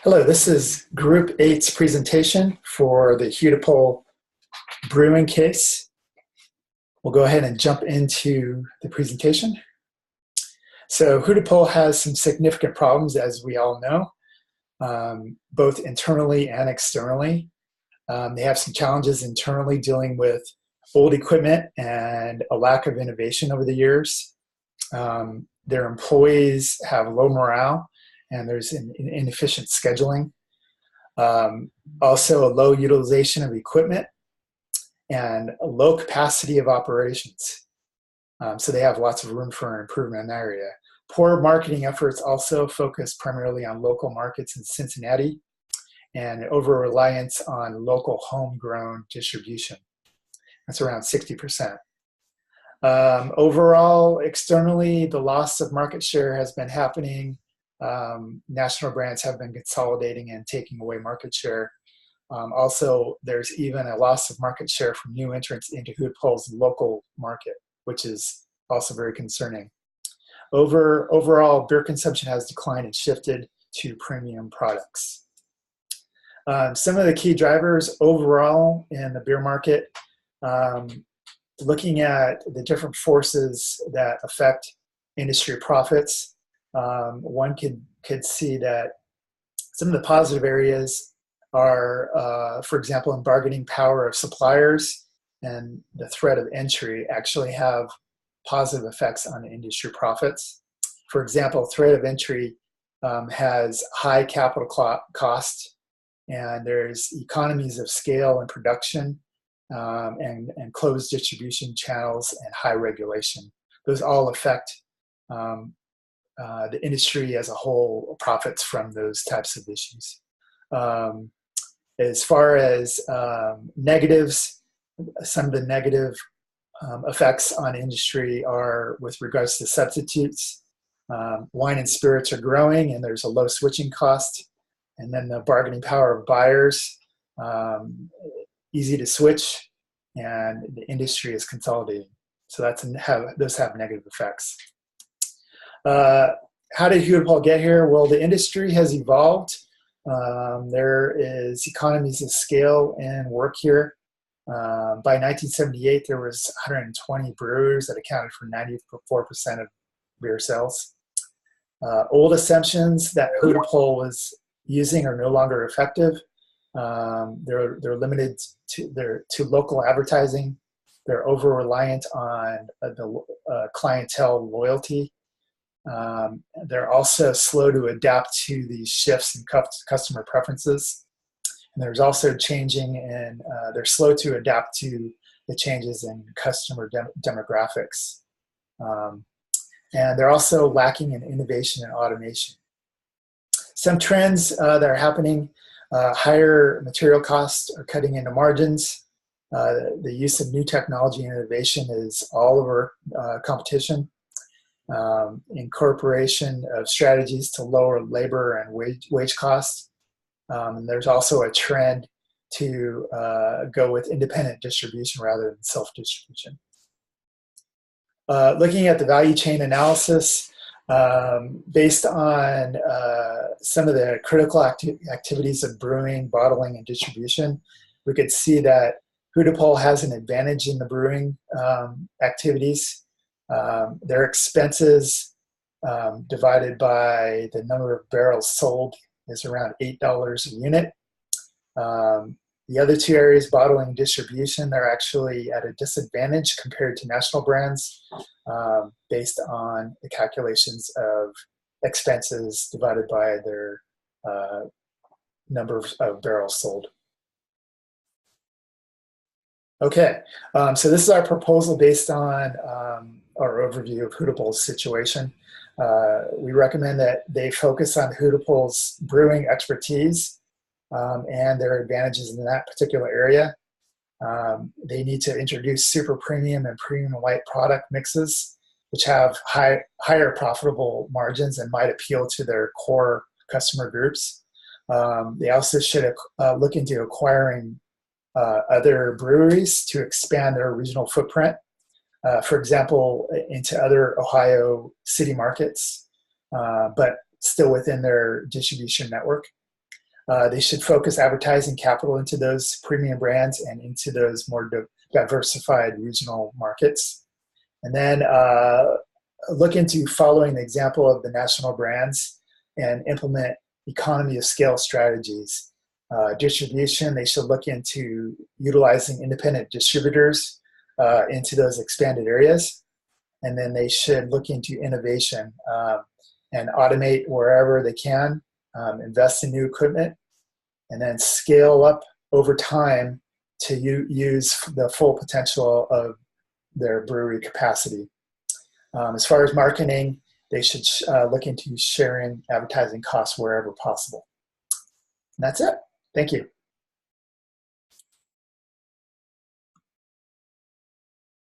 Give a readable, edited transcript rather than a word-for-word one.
Hello, this is Group 8's presentation for the Hudepohl brewing case. We'll go ahead and jump into the presentation. So Hudepohl has some significant problems, as we all know, both internally and externally. They have some challenges internally dealing with old equipment and a lack of innovation over the years. Their employees have low morale, and there's an inefficient scheduling. Also a low utilization of equipment and a low capacity of operations. So they have lots of room for improvement in that area. Poor marketing efforts also focus primarily on local markets in Cincinnati and over-reliance on local homegrown distribution. That's around 60%. Overall, externally, the loss of market share has been happening. National brands have been consolidating and taking away market share. Also, there's even a loss of market share from new entrants into Hudepohl's local market, which is also very concerning. Overall, beer consumption has declined and shifted to premium products. Some of the key drivers overall in the beer market, looking at the different forces that affect industry profits, one could see that some of the positive areas are, for example, in bargaining power of suppliers and the threat of entry actually have positive effects on industry profits. For example, threat of entry has high capital cost, and there's economies of scale in production and closed distribution channels and high regulation. Those all affect the industry as a whole profits from those types of issues. As far as negatives, some of the negative effects on industry are with regards to substitutes. Wine and spirits are growing and there's a low switching cost. And then the bargaining power of buyers, easy to switch, and the industry is consolidating. So those have negative effects. How did Hudepohl get here? Well, the industry has evolved. There is economies of scale and work here. By 1978, there was 120 brewers that accounted for 94% of beer sales. Old assumptions that Hudepohl was using are no longer effective. They're limited to local advertising. They're over-reliant on the clientele loyalty. They're also slow to adapt to these shifts in customer preferences. And there's also they're slow to adapt to the changes in customer demographics. And they're also lacking in innovation and automation. Some trends that are happening, higher material costs are cutting into margins. The use of new technology and innovation is all over competition. Incorporation of strategies to lower labor and wage costs. There's also a trend to go with independent distribution rather than self-distribution. Looking at the value chain analysis, based on some of the critical activities of brewing, bottling, and distribution, we could see that Hudepohl has an advantage in the brewing activities. Their expenses divided by the number of barrels sold is around $8 a unit. The other two areas, bottling and distribution, they're actually at a disadvantage compared to national brands based on the calculations of expenses divided by their number of barrels sold. Okay, so this is our proposal based on our overview of Hudepohl's situation. We recommend that they focus on Hudepohl's brewing expertise and their advantages in that particular area. They need to introduce super premium and premium light product mixes, which have higher profitable margins and might appeal to their core customer groups. They also should look into acquiring other breweries to expand their regional footprint. For example, into other Ohio city markets, but still within their distribution network. They should focus advertising capital into those premium brands and into those more diversified regional markets. And then look into following the example of the national brands and implement economy of scale strategies. Distribution, they should look into utilizing independent distributors into those expanded areas. And then they should look into innovation and automate wherever they can, invest in new equipment, and then scale up over time to use the full potential of their brewery capacity. As far as marketing, they should look into sharing advertising costs wherever possible. And that's it. Thank you.